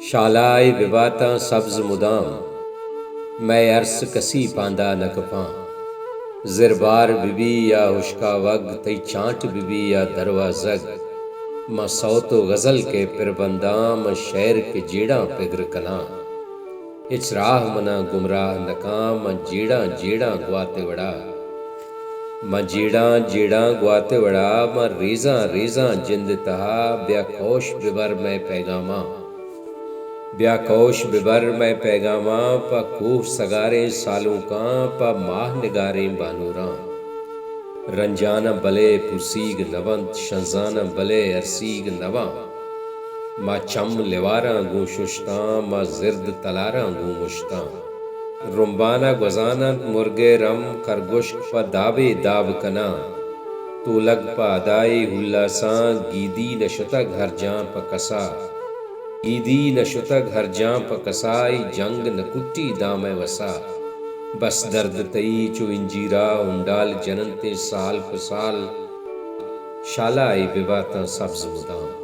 शालाए विवातां सब्ज मुदाम, मैं अरस कसी पांदा न कफां। ज़िरबार बिबी या हुश्का वग, तई चांट बिबी या दरवा जग। मां सौतो गज़ल के पिरबंदां, मां शहर के जेड़ा पिगर कना। इच राह मना गुमराह नकां, मां जेड़ा जेड़ा गुआते वड़ा। मां जेड़ा जेड़ा गुआते वड़ा, मां रेज़ां रेज़ां जिंद तहा। ब्याखौश बिबर मैं पैगामा, ब्याखौश बिबर मैं पैगामा। पा कोह सगारे सालों का, पा माह निगारे बानूरां। रंजाना बले पुरसीग नवंत, शंजाना बले अरसीग नवां। मां चम लिवारां गूं शुश्तां, मां जिर्द तलारां गूं मुश्तां। रुम्बाना गुजाना मुर्गे रम, खरगोश्क पा दावे दाव कना। तोलग पा अदाए हुल्लासां, गीदी नशुता घर जां पा कसा। गीदी नशुता घर जां पा कसाई, जंग न कुट्टी दामै वसा। बस दर्द तई चो इंजीरा उंडाल जननते साल प साल। शालाए विवातां सब्ज मुदाम।